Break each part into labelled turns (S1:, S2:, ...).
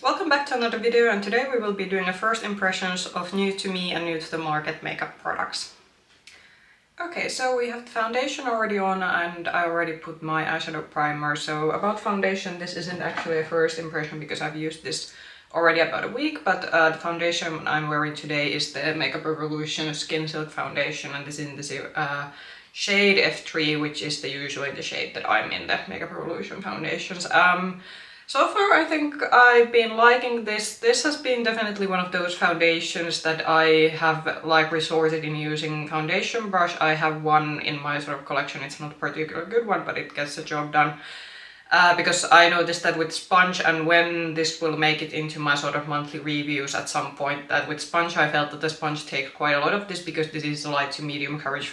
S1: Welcome back to another video, and today we will be doing a first impressions of new to me and new to the market makeup products. Okay, so we have the foundation already on and I already put my eyeshadow primer. So about foundation, this isn't actually a first impression because I've used this already about a week, but the foundation I'm wearing today is the Makeup Revolution Skin Silk Foundation, and this is in the shade F3, which is usually the shade that I'm in the Makeup Revolution foundations. So far I think I've been liking this. This has been definitely one of those foundations that I have like resorted in using foundation brush. I have one in my sort of collection. It's not a particularly good one, but it gets the job done. Because I noticed that with sponge, and when this will make it into my sort of monthly reviews at some point, that with sponge I felt that the sponge takes quite a lot of this because this is a light to medium coverage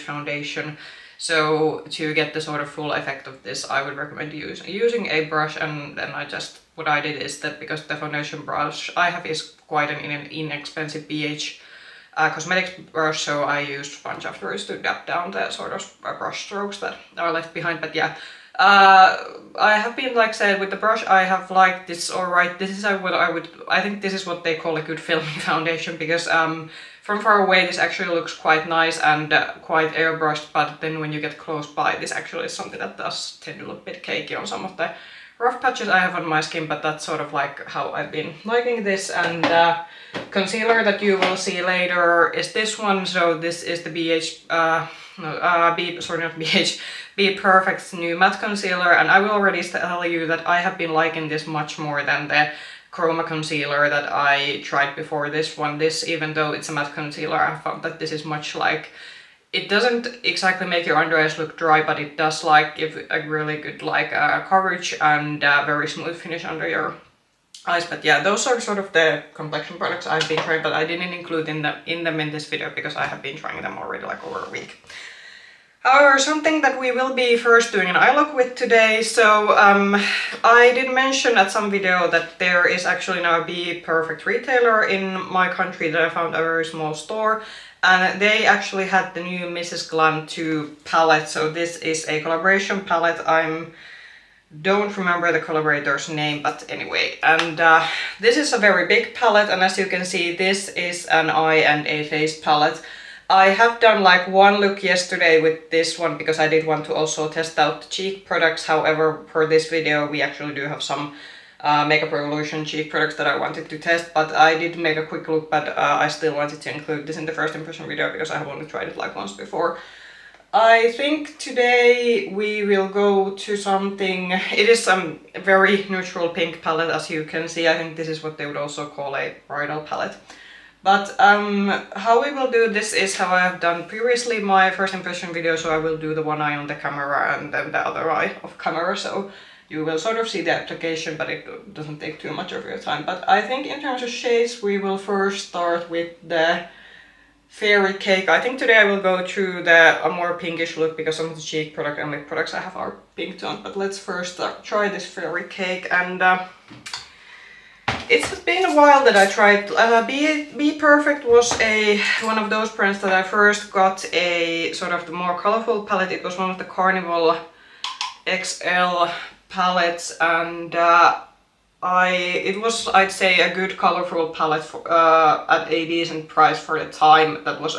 S1: foundation. So to get the sort of full effect of this, I would recommend using a brush, and then what I did is that because the foundation brush I have is quite an inexpensive BH cosmetics brush, so I used sponge afterwards to dab down the sort of brush strokes that are left behind. But yeah, I have been, like said, with the brush I have liked this alright. This is I think this is what they call a good filming foundation, because from far away this actually looks quite nice and quite airbrushed, but then when you get close by, this actually is something that does tend to look a bit cakey on some of the rough patches I have on my skin, but that's sort of like how I've been liking this. And concealer that you will see later is this one. So this is the BPerfect's new matte concealer, and I will already tell you that I have been liking this much more than the Chroma concealer that I tried before this one. This, even though it's a matte concealer, I found that this is much like, it doesn't exactly make your under eyes look dry, but it does like give a really good like coverage and very smooth finish under your eyes. But yeah, those are sort of the complexion products I've been trying, but I didn't include them in this video because I have been trying them already like over a week. However, something that we will be first doing an eye look with today. So I did mention at some video that there is actually now a BPerfect retailer in my country that I found a very small store, and they actually had the new Mrs. Glam 2 palette. So this is a collaboration palette. Don't remember the collaborator's name, but anyway, and this is a very big palette, and as you can see, this is an eye and a face palette. I have done like one look yesterday with this one because I did want to also test out the cheek products. However, for this video we actually do have some Makeup Revolution cheek products that I wanted to test, but I did make a quick look, but I still wanted to include this in the first impression video because I have only tried it like once before. I think today we will go to something, it is some very neutral pink palette, as you can see. I think this is what they would also call a bridal palette. But how we will do this is how I have done previously my first impression video. So I will do the one eye on the camera and then the other eye off camera. So you will sort of see the application, but it doesn't take too much of your time. But I think in terms of shades, we will first start with the Fairy Cake. I think today I will go through a more pinkish look because some of the cheek product and lip products I have are pink toned. But let's first try this Fairy Cake. And it's been a while that I tried. BPerfect was one of those brands that I first got a sort of the more colorful palette. It was one of the Carnival XL palettes, and it was, I'd say, a good colorful palette for, at a decent price for the time. That was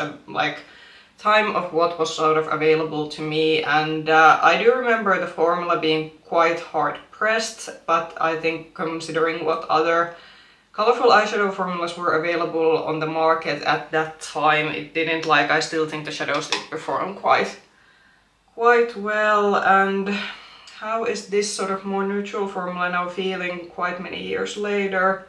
S1: time of what was sort of available to me, and I do remember the formula being quite hard pressed, but I think considering what other colorful eyeshadow formulas were available on the market at that time, it didn't I still think the shadows did perform quite well. And how is this sort of more neutral formula now feeling quite many years later?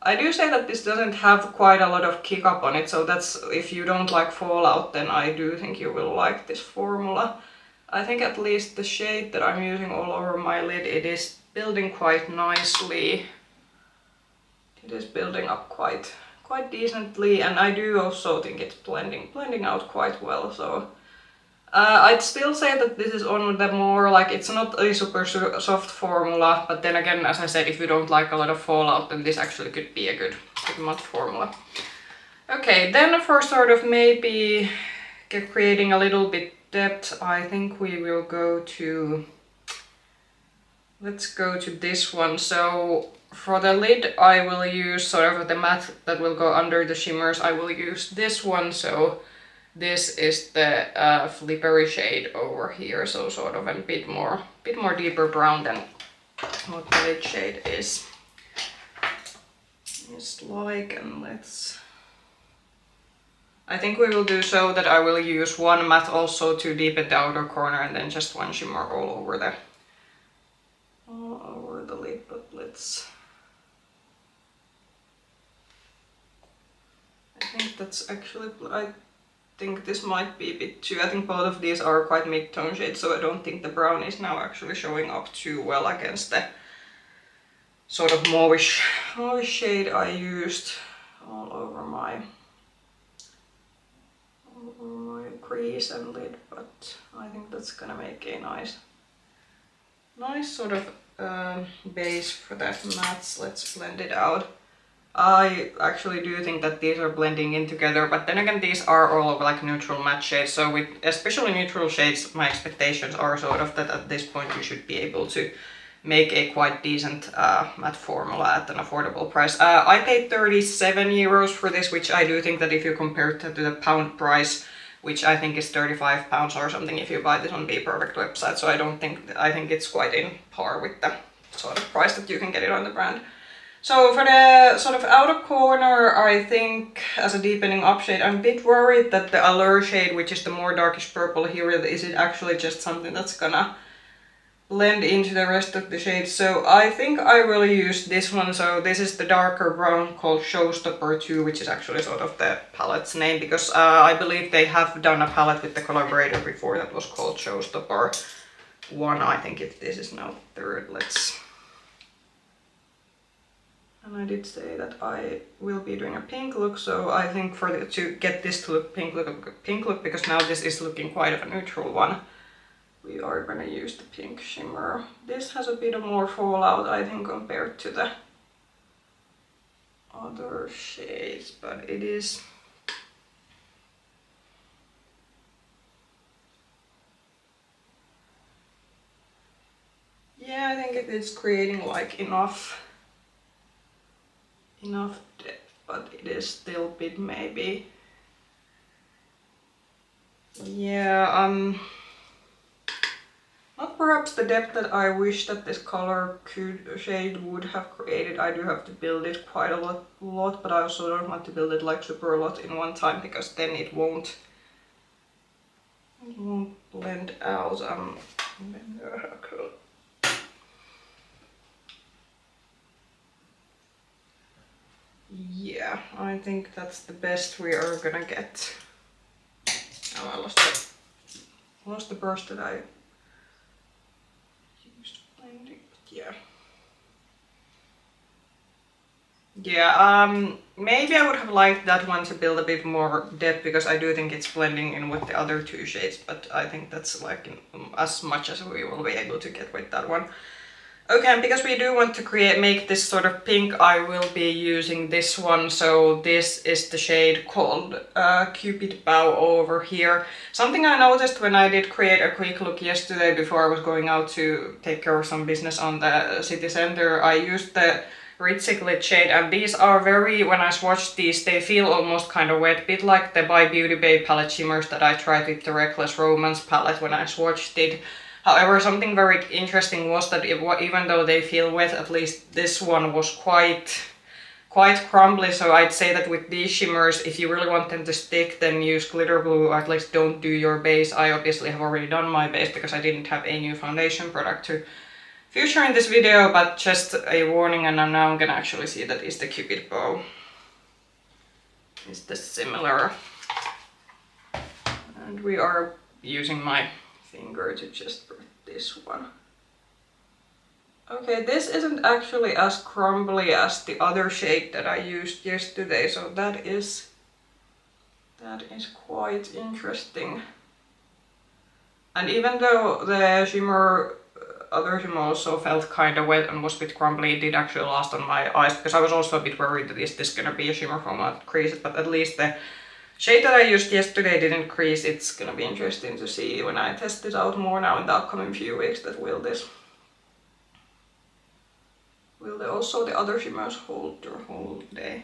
S1: I do say that this doesn't have quite a lot of kick up on it, so that's, if you don't like Fallout, then I do think you will like this formula. I think at least the shade that I'm using all over my lid, it is building quite nicely. It is building up quite decently, and I do also think it's blending out quite well. So I'd still say that this is on the more it's not a super soft formula, but then again, as I said, if you don't like a lot of Fallout, then this actually could be a good matte formula. Okay, then for sort of maybe creating a little bit depth, I think we will go to, let's go to this one. So For the lid, I will use sort of the matte that will go under the shimmers. I will use this one, so this is the flippery shade over here, so sort of a bit more deeper brown than what the lid shade is like. And I think we will do so that I will use one matte also to deepen the outer corner, and then just one shimmer all over the lid. But I think that's actually, I think this might be a bit too, I think both of these are quite mid-tone shades, so I don't think the brown is now actually showing up too well against the sort of mauvish shade I used all over my crease and lid, but I think that's gonna make a nice sort of base for that mattes. Let's blend it out. I actually do think that these are blending in together, but then again these are all of like neutral matte shades, so with especially neutral shades my expectations are sort of that at this point you should be able to make a quite decent matte formula at an affordable price. I paid 37 euros for this, which I do think that if you compare it to the pound price, which I think is 35 pounds or something if you buy this on BPerfect website, so I think it's quite in par with the sort of price that you can get it on the brand. So for the sort of outer corner, I think as a deepening up shade, I'm a bit worried that the Allure shade, which is the more darkish purple here, is it actually just something that's gonna blend into the rest of the shades. So I think I will use this one. So this is the darker brown called Showstopper 2, which is actually sort of the palette's name, because I believe they have done a palette with the collaborator before that was called Showstopper 1. I think this is now third. And I did say that I will be doing a pink look, so I think to get this to look pink look, because now this is looking quite of a neutral one, we are gonna use the pink shimmer. This has a bit of more fallout, I think, compared to the other shades, but it is... yeah, I think it is creating like enough depth, but it is still a bit maybe... yeah, not perhaps the depth that I wish that this shade would have created. I do have to build it quite a lot, but I also don't want to build it like super a lot in one time, because then it won't blend out. Yeah, I think that's the best we are gonna get. Oh, I lost the brush that I used blending, but yeah. Yeah, maybe I would have liked that one to build a bit more depth, because I do think it's blending in with the other two shades, but I think that's like as much as we will be able to get with that one. Okay, and because we do want to make this sort of pink, I will be using this one. So this is the shade called Cupid Bow over here. Something I noticed when I did create a quick look yesterday before I was going out to take care of some business on the city center, I used the Ritzy Glit shade, and these are very, when I swatched these, they feel almost kind of wet, bit like the by Beauty Bay palette shimmers that I tried with the Reckless Romance palette when I swatched it. However, something very interesting was that even though they feel wet, at least this one was quite crumbly. So I'd say that with these shimmers, if you really want them to stick, then use glitter glue, or at least don't do your base. I obviously have already done my base because I didn't have a new foundation product to feature in this video, but just a warning, and now I'm gonna actually see that is the Cupid Bow. It's the similar. And we are using my finger to just put this one. Okay, this isn't actually as crumbly as the other shade that I used yesterday, so that is quite interesting. And even though the other shimmer also felt kind of wet and was a bit crumbly, it did actually last on my eyes, because I was also a bit worried that is this gonna be a shimmer from my creases, but at least the shade that I used yesterday didn't crease. It's gonna be interesting to see when I test it out more now in the upcoming few weeks that will this Will also the other shimmers hold their whole day?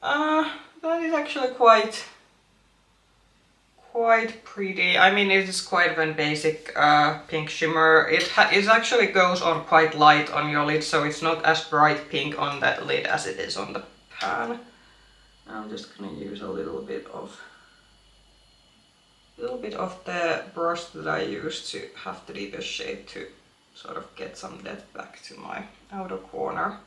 S1: That is actually quite pretty. I mean, it is quite a basic pink shimmer. It actually goes on quite light on your lid, so it's not as bright pink on that lid as it is on the pan. I'm just gonna use a little bit of the brush that I used to have the deeper shade to sort of get some depth back to my outer corner.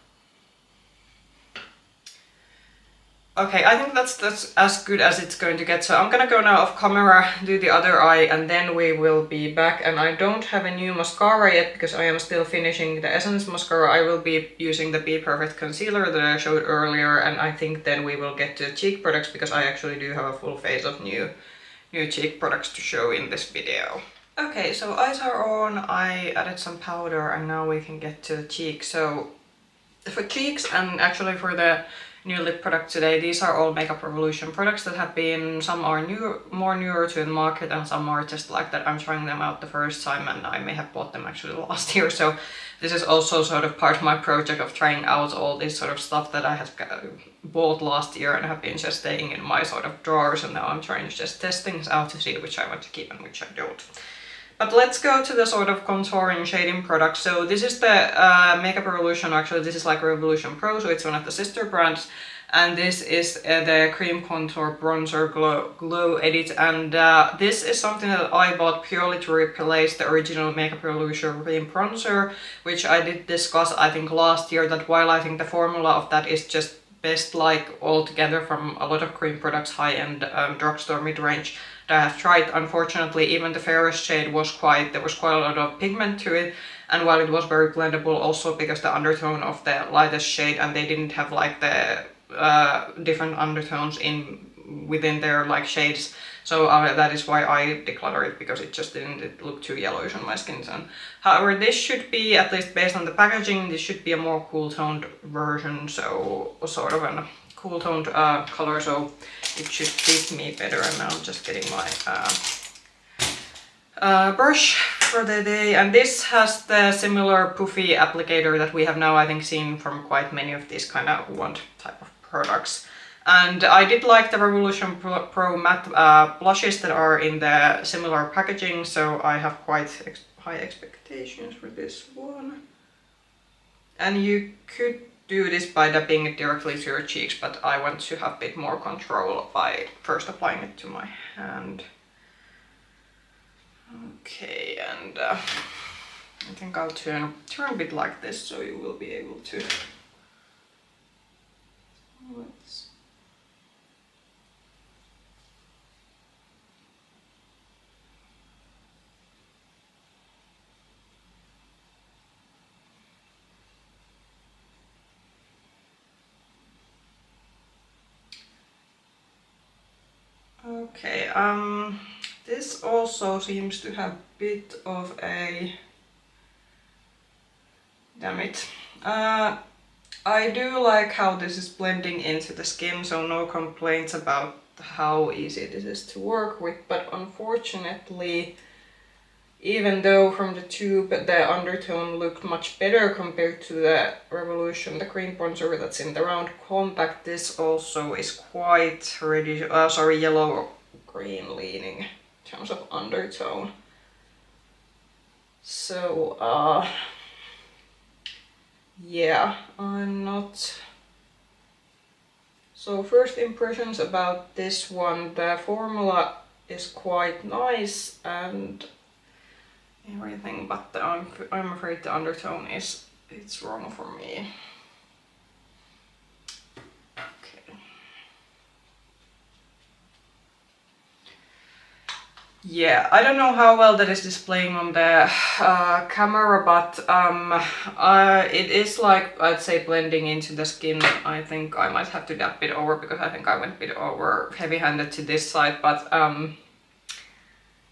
S1: Okay, I think that's as good as it's going to get. So I'm gonna go now off camera, do the other eye, and then we will be back. And I don't have a new mascara yet because I am still finishing the Essence mascara. I will be using the BPerfect concealer that I showed earlier, and I think then we will get to cheek products because I actually do have a full face of new cheek products to show in this video. Okay, so eyes are on, I added some powder, and now we can get to the cheeks. So for cheeks, and actually for the new lip product today, these are all Makeup Revolution products that have been, some are more newer to the market and some are just like that I'm trying them out the first time, and I may have bought them actually last year. So this is also sort of part of my project of trying out all this sort of stuff that I had bought last year and have been just staying in my sort of drawers, and now I'm trying to just test things out to see which I want to keep and which I don't. But let's go to the sort of contouring shading product. So this is the Makeup Revolution, actually this is like Revolution Pro, so it's one of the sister brands. And this is the Cream Contour Bronzer Glow Edit, and this is something that I bought purely to replace the original Makeup Revolution Cream Bronzer, which I did discuss I think last year, that while I think the formula of that is just best like altogether from a lot of cream products, high-end drugstore mid-range that I have tried, unfortunately even the fairest shade was there was quite a lot of pigment to it, and while it was very blendable also because the undertone of the lightest shade, and they didn't have like the different undertones within their like shades, so that is why I declutter it, because it just didn't look too yellowish on my skin tone. However, this should be, at least based on the packaging, this should be a more cool toned version, so sort of a cool toned color, so it should fit me better. And now I'm just getting my brush for the day, and this has the similar puffy applicator that we have now I think seen from quite many of these kind of wand type of products. And I did like the Revolution Pro matte blushes that are in the similar packaging, so I have quite high expectations for this one. And you could do this by dabbing it directly to your cheeks, but I want to have a bit more control by first applying it to my hand. Okay, and I think I'll turn a bit like this so you will be able to. Okay, this also seems to have a bit of a... Damn it. I do like how this is blending into the skin, so no complaints about how easy this is to work with, but unfortunately, even though from the tube the undertone looked much better compared to the Revolution, the cream bronzer that's in the round compact, this also is quite yellow green leaning in terms of undertone. So yeah, I'm not... So first impressions about this one, the formula is quite nice and everything, but I'm afraid the undertone it's wrong for me. Okay. Yeah, I don't know how well that is displaying on the camera, but it is like, I'd say, blending into the skin. I think I might have to dab it over because I think I went a bit over heavy-handed to this side, but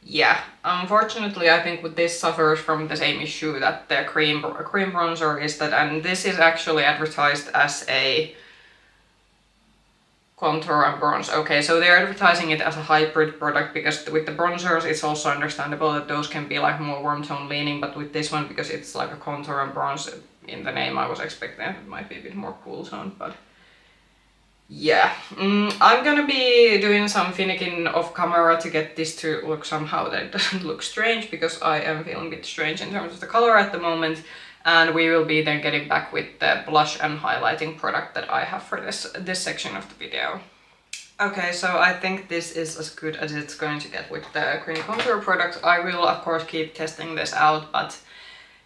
S1: yeah, unfortunately I think with this suffers from the same issue that the cream bronzer is, that, and this is actually advertised as a contour and bronze. Okay, so they're advertising it as a hybrid product because with the bronzers it's also understandable that those can be like more warm tone leaning, but with this one, because it's like a contour and bronze, in the name I was expecting it might be a bit more cool tone, but yeah. I'm gonna be doing some finicking off camera to get this to look somehow that it doesn't look strange, because I am feeling a bit strange in terms of the color at the moment. And we will be then getting back with the blush and highlighting product that I have for this section of the video. Okay, so I think this is as good as it's going to get with the cream contour product. I will of course keep testing this out, but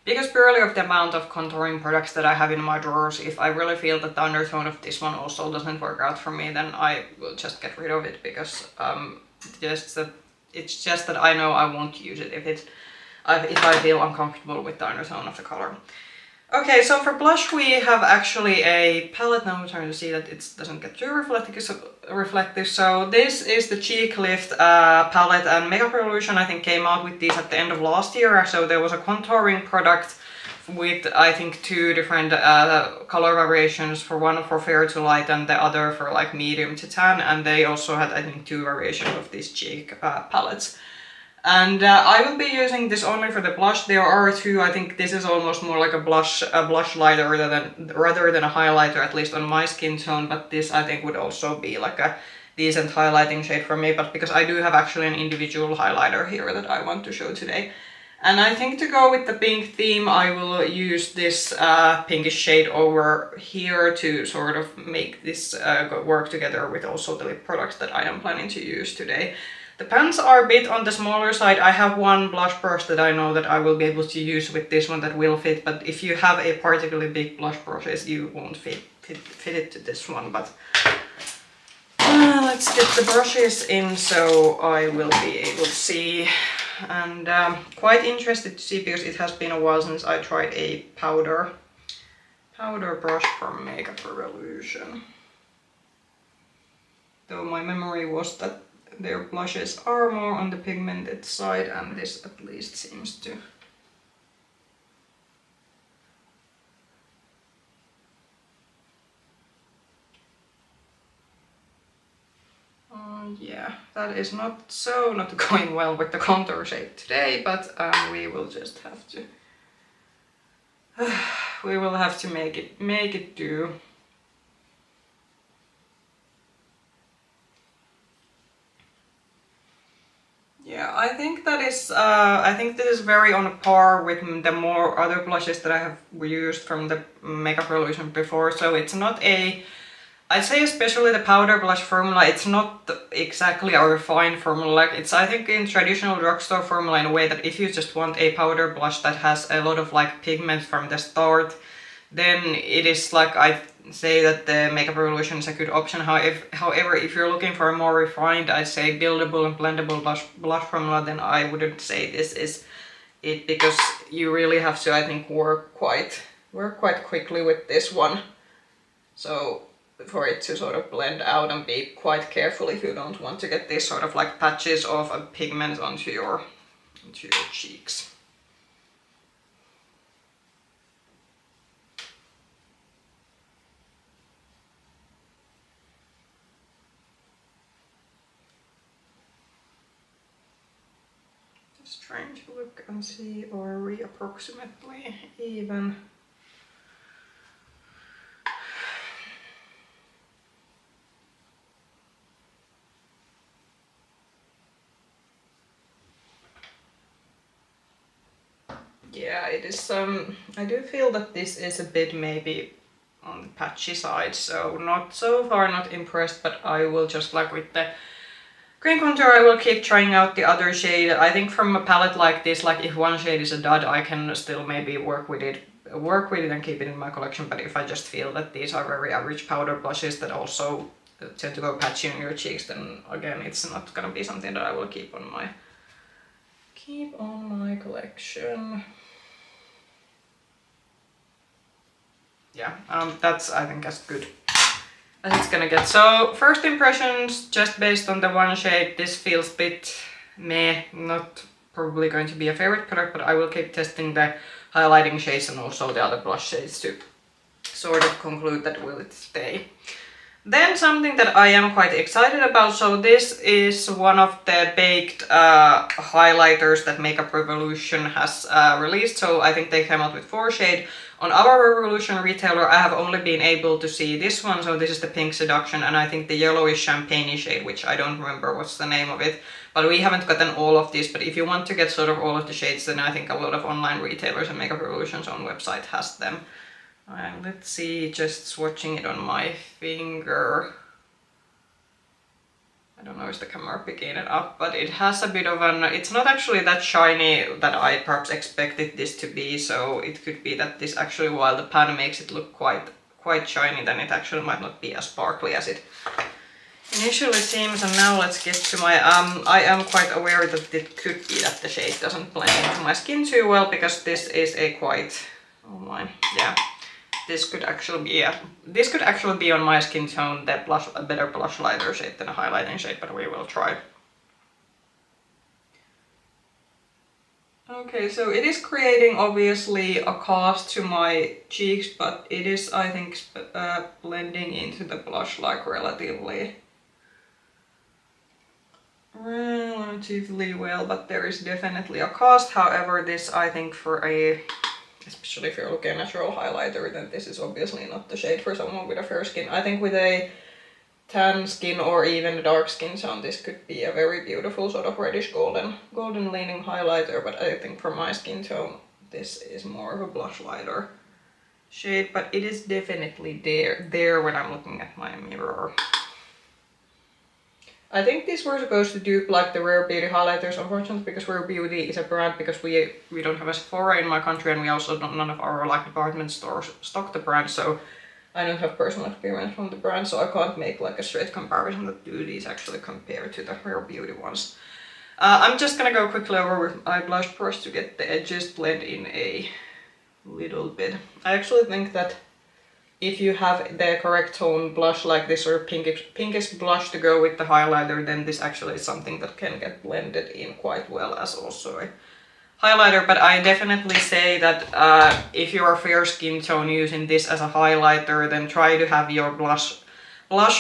S1: because purely of the amount of contouring products that I have in my drawers, if I really feel that the undertone of this one also doesn't work out for me, then I will just get rid of it, because it's just that I know I won't use it if I feel uncomfortable with the undertone of the color. Okay, so for blush we have actually a palette. Now I'm trying to see that it doesn't get too reflective. So this is the Cheek Lift palette, and Makeup Revolution I think came out with these at the end of last year. So there was a contouring product with I think 2 different color variations, for one for fair to light and the other for like medium to tan, and they also had I think 2 variations of these cheek palettes. And I will be using this only for the blush. There are 2, I think this is almost more like a blush lighter rather than a highlighter, at least on my skin tone, but this I think would also be like a decent highlighting shade for me, but because I do have actually an individual highlighter here that I want to show today. And I think to go with the pink theme, I will use this pinkish shade over here to sort of make this work together with also the lip products that I am planning to use today. The pans are a bit on the smaller side. I have one blush brush that I know that I will be able to use with this one that will fit, but if you have a particularly big blush brushes, you won't fit it to this one. But let's get the brushes in so I will be able to see. And quite interested to see, because it has been a while since I tried a powder brush from Makeup Revolution. Though my memory was that their blushes are more on the pigmented side, and this at least seems to. Yeah, that is not going well with the contour shape today, but we will just have to. We will have to make it do. Yeah, I think that is. I think this is very on par with the more other blushes that I have used from the Makeup Revolution before. So it's not a. I'd say especially the powder blush formula. It's not exactly a refined formula. Like it's I think in traditional drugstore formula in a way that if you just want a powder blush that has a lot of like pigment from the start, then it is like I say that the Makeup Revolution is a good option. However, if you're looking for a more refined, I'd say buildable and blendable blush formula, then I wouldn't say this is it, because you really have to, I think, work quite quickly with this one. So for it to sort of blend out, and be quite careful if you don't want to get these sort of like patches of pigment onto your cheeks. Trying to look and see, are we approximately even? Yeah, it is. I do feel that this is a bit maybe on the patchy side, so not impressed, but I will just like with the cream contour, I will keep trying out the other shade. I think from a palette like this, like if one shade is a dud, I can still maybe work with it and keep it in my collection. But if I just feel that these are very average powder blushes that also tend to go patchy on your cheeks, then again it's not gonna be something that I will keep on my collection. Yeah, I think that's good as it's gonna get. So first impressions, just based on the one shade, this feels a bit meh, not probably going to be a favorite product, but I will keep testing the highlighting shades and also the other blush shades to sort of conclude that will it stay. Then something that I am quite excited about, so this is one of the baked highlighters that Makeup Revolution has released, so I think they came out with 4 shades. On our Revolution retailer I have only been able to see this one, so this is the Pink Seduction, and I think the yellowish champagne shade, which I don't remember what's the name of it, but we haven't gotten all of these. But if you want to get sort of all of the shades, then I think a lot of online retailers and Makeup Revolution's own website has them. Let's see, just swatching it on my finger. I don't know if the camera picking it up, but it has a bit of an... It's not actually that shiny that I perhaps expected this to be, so it could be that this actually, while the pan makes it look quite shiny, then it actually might not be as sparkly as it initially seems. And now let's get to my... I am quite aware that it could be that the shade doesn't blend into my skin too well, because this is a quite... Oh my... Yeah. This could actually be on my skin tone a better blush lighter shade than a highlighting shade, but we will try. Okay, so it is creating obviously a cast to my cheeks, but it is, I think, blending into the blush like relatively well, but there is definitely a cast. However, this, I think, for a... especially if you're looking at a natural highlighter, then this is obviously not the shade for someone with a fair skin. I think with a tan skin or even a dark skin tone, this could be a very beautiful sort of reddish golden leaning highlighter, but I think for my skin tone, this is more of a blush lighter shade, but it is definitely there when I'm looking at my mirror. I think these were supposed to dupe like the Rare Beauty highlighters, unfortunately, because Rare Beauty is a brand, because we don't have a Sephora in my country, and we also don't, none of our like department stores stock the brand, so I don't have personal experience from the brand, so I can't make like a straight comparison that do these actually compare to the Rare Beauty ones. I'm just gonna go quickly over with my blush brush to get the edges blend in a little bit. I actually think that if you have the correct tone blush, like this sort of pinkish blush to go with the highlighter, then this actually is something that can get blended in quite well as also a highlighter. But I definitely say that if you are fair skin tone using this as a highlighter, then try to have your blush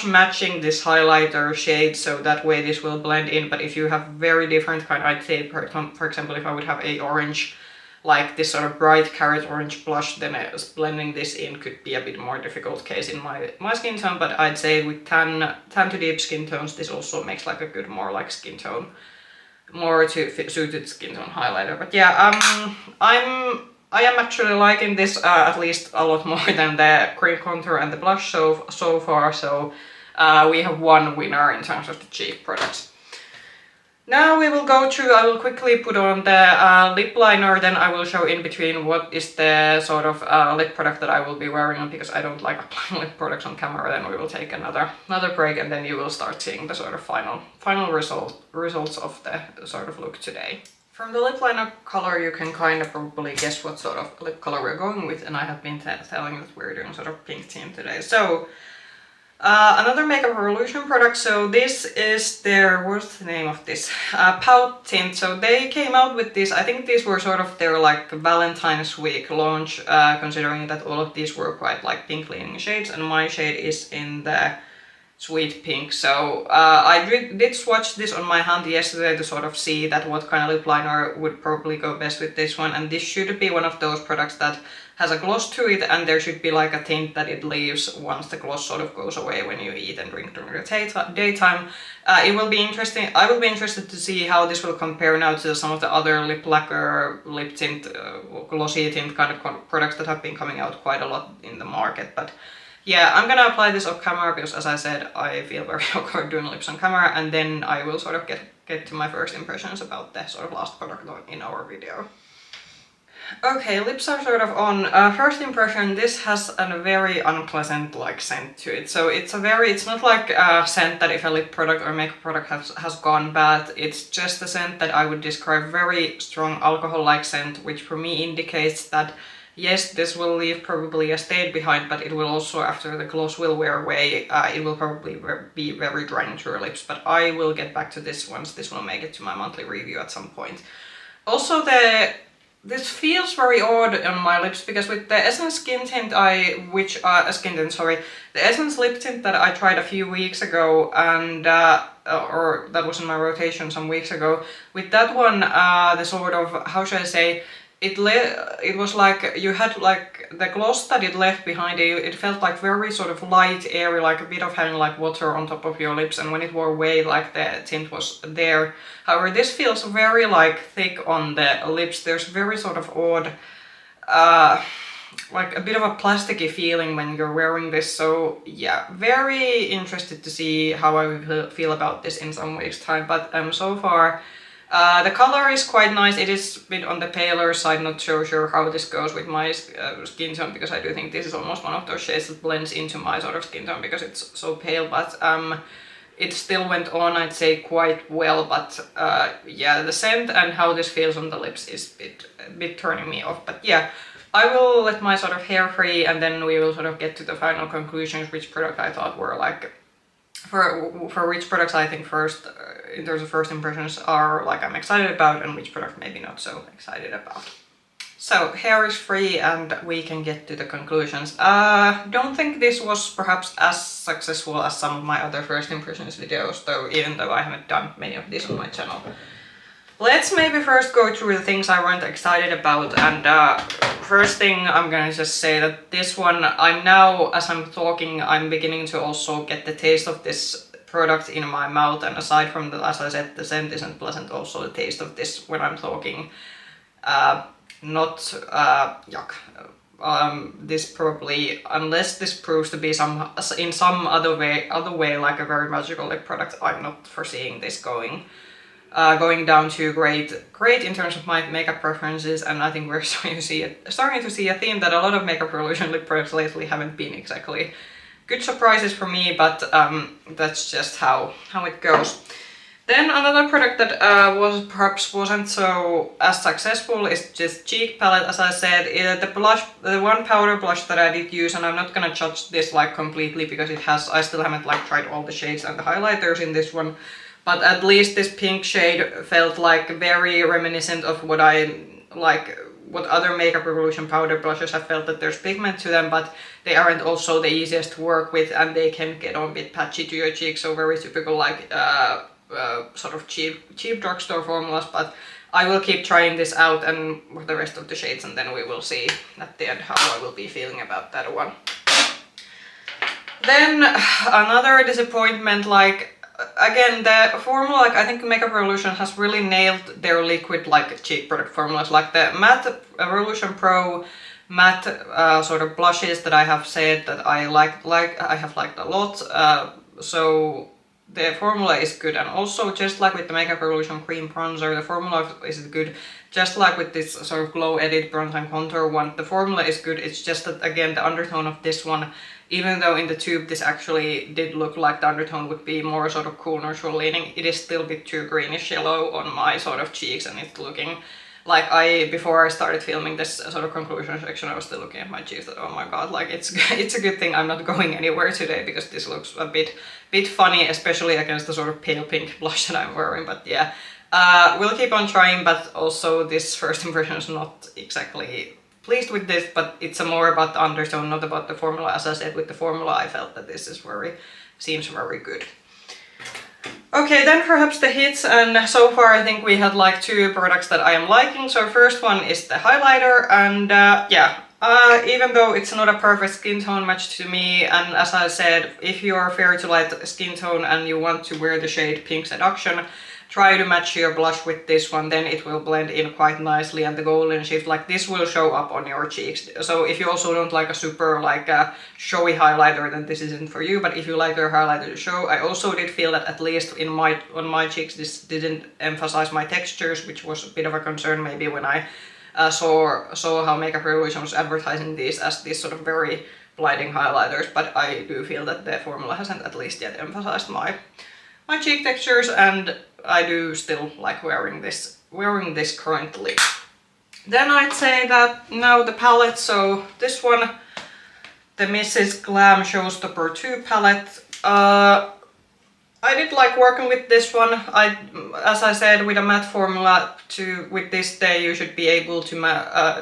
S1: matching this highlighter shade, so that way this will blend in. But if you have very different kind, I'd say for example, if I would have a orange, like this sort of bright carrot orange blush, then blending this in could be a bit more difficult case in my skin tone. But I'd say with tan to deep skin tones, this also makes like a good more like skin tone, more to suited skin tone highlighter. But yeah, I am actually liking this at least a lot more than the cream contour and the blush so far. So we have one winner in terms of the cheap products. Now we will go through, I will quickly put on the lip liner, then I will show in between what is the sort of lip product that I will be wearing on, because I don't like applying lip products on camera. Then we will take another break, and then you will start seeing the sort of final results of the sort of look today. From the lip liner color, you can kind of probably guess what sort of lip color we're going with, and I have been telling that we're doing sort of pink theme today. So another Makeup Revolution product, so this is their, what's the name of this? Pout Tint. So they came out with this, I think these were sort of their like Valentine's week launch, considering that all of these were quite like pink leaning shades, and my shade is in the sweet pink. So I did swatch this on my hand yesterday to sort of see that what kind of lip liner would probably go best with this one, and this should be one of those products that has a gloss to it, and there should be like a tint that it leaves once the gloss sort of goes away when you eat and drink during the daytime. It will be interesting. I will be interested to see how this will compare now to some of the other lip lacquer, lip tint, glossy tint kind of products that have been coming out quite a lot in the market. But yeah, I'm gonna apply this off camera because, as I said, I feel very awkward doing lips on camera, and then I will sort of get to my first impressions about the sort of last product in our video. Okay, lips are sort of on. First impression, this has a very unpleasant like scent to it. So it's not like a scent that if a lip product or makeup product has gone bad. It's just a scent that I would describe very strong alcohol-like scent, which for me indicates that yes, this will leave probably a stain behind, but it will also, after the gloss will wear away, it will probably be very drying to your lips. But I will get back to this once this will make it to my monthly review at some point. Also, this feels very odd on my lips because with the Essence skin tint the Essence lip tint that I tried a few weeks ago and or that was in my rotation some weeks ago, with that one the sort of, how should I say, it was like you had like the gloss that it left behind you, it felt like very sort of light, airy, like a bit of having like water on top of your lips, and when it wore away like the tint was there. However, this feels very like thick on the lips. There's very sort of odd like a bit of a plasticky feeling when you're wearing this, so yeah, very interested to see how I will feel about this in some weeks time, but so far the color is quite nice. It is a bit on the paler side, not so sure how this goes with my skin tone, because I do think this is almost one of those shades that blends into my sort of skin tone because it's so pale, but it still went on, I'd say, quite well, but yeah, the scent and how this feels on the lips is a bit turning me off, but yeah, I will let my sort of hair free and then we will sort of get to the final conclusions, which product I thought were like, for which products I think first, in terms of first impressions, are like I'm excited about and which product maybe not so excited about. So hair is free and we can get to the conclusions. Don't think this was perhaps as successful as some of my other first impressions videos, though, even though I haven't done many of these on my channel. Let's maybe first go through the things I weren't excited about, and first thing I'm gonna just say that this one, I'm now, as I'm talking, I'm beginning to also get the taste of this product in my mouth, and aside from that, as I said, the scent isn't pleasant, also the taste of this when I'm talking, not yuck. This probably, unless this proves to be in some other way like a very magical lip product, I'm not foreseeing this going down to great in terms of my makeup preferences, and I think we're starting to see a theme that a lot of Makeup Revolution lip products lately haven't been exactly good surprises for me, but that's just how it goes. Then another product that perhaps wasn't so as successful is just cheek palette. As I said, the one powder blush that I did use, and I'm not gonna judge this like completely because I still haven't like tried all the shades and the highlighters in this one. But at least this pink shade felt like very reminiscent of what other Makeup Revolution powder blushes have felt, that there's pigment to them, but they aren't also the easiest to work with and they can get on a bit patchy to your cheeks, so very typical like sort of cheap drugstore formulas, but I will keep trying this out and with the rest of the shades, and then we will see at the end how I will be feeling about that one. Then another disappointment, like, again, the formula, like, I think Makeup Revolution has really nailed their liquid like cheek product formulas, like the matte Revolution Pro matte sort of blushes that I have said that I have liked a lot. So the formula is good, and also just like with the Makeup Revolution cream bronzer, the formula is good. Just like with this sort of glow edit bronze and contour one, the formula is good. It's just that, again, the undertone of this one, even though in the tube this actually did look like the undertone would be more sort of cool neutral leaning, it is still a bit too greenish yellow on my sort of cheeks, and it's looking like before I started filming this sort of conclusion section, I was still looking at my cheeks that, oh my god, like it's a good thing I'm not going anywhere today, because this looks a bit funny, especially against the sort of pale pink blush that I'm wearing, but yeah. We'll keep on trying, but also this first impression is not exactly pleased with this, but it's more about the undertone, not about the formula. As I said, with the formula I felt that this is seems very good. Okay, then perhaps the hits, and so far I think we had like two products that I am liking. So first one is the highlighter, and yeah, even though it's not a perfect skin tone match to me, and as I said, if you are fair to light skin tone and you want to wear the shade Pink Seduction, try to match your blush with this one, then it will blend in quite nicely, and the golden shift like this will show up on your cheeks. So if you also don't like a super like showy highlighter, then this isn't for you, but if you like your highlighter to show, I also did feel that at least on my cheeks this didn't emphasize my textures, which was a bit of a concern maybe when I saw how Makeup Revolution was advertising these as these sort of very blinding highlighters, but I do feel that the formula hasn't at least yet emphasized my cheek textures, and I do still like wearing this currently. Then I'd say that now the palette, so this one, the Mrs. Glam Showstopper 2 palette, I did like working with this one. As I said, with a matte formula, with this day you should be able to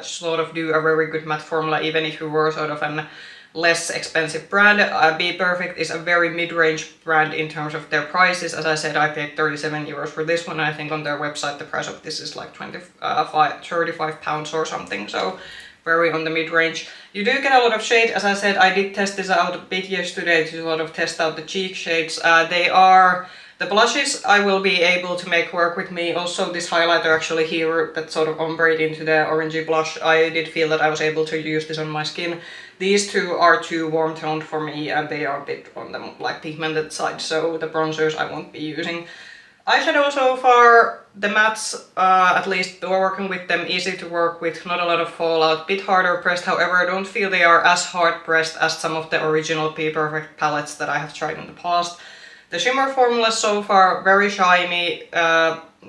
S1: sort of do a very good matte formula, even if you were sort of an less expensive brand. BPerfect is a very mid-range brand in terms of their prices. As I said, I paid 37 euros for this one. I think on their website the price of this is like 35 pounds or something, so very on the mid-range. You do get a lot of shade. As I said, I did test this out a bit yesterday to sort of test out the cheek shades. The blushes I will be able to make work with me. Also this highlighter actually here that sort of ombre into the orangey blush, I did feel that I was able to use this on my skin. These two are too warm toned for me and they are a bit on the like pigmented side, so the bronzers I won't be using. Eyeshadow so far, the mattes, at least working with them, easy to work with, not a lot of fallout, bit harder pressed, however I don't feel they are as hard pressed as some of the original BPerfect palettes that I have tried in the past. The shimmer formula so far, very shiny,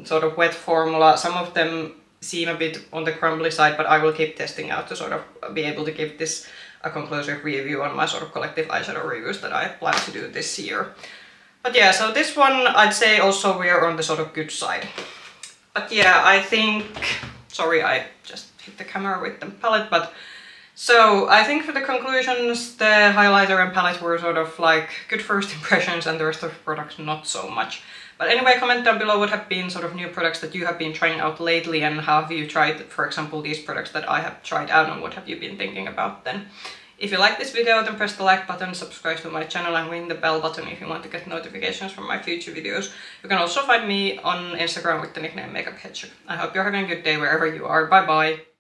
S1: sort of wet formula. Some of them seem a bit on the crumbly side, but I will keep testing out to sort of be able to give this a conclusive review on my sort of collective eyeshadow reviews that I plan to do this year. But yeah, so this one I'd say also we are on the sort of good side. But yeah, I think... Sorry, I just hit the camera with the palette, but... So, I think for the conclusions, the highlighter and palette were sort of like good first impressions and the rest of the products not so much. But anyway, comment down below what have been sort of new products that you have been trying out lately and how have you tried, for example, these products that I have tried out and what have you been thinking about then. If you like this video, then press the like button, subscribe to my channel and ring the bell button if you want to get notifications from my future videos. You can also find me on Instagram with the nickname Makeup Ketchup. I hope you're having a good day wherever you are. Bye bye!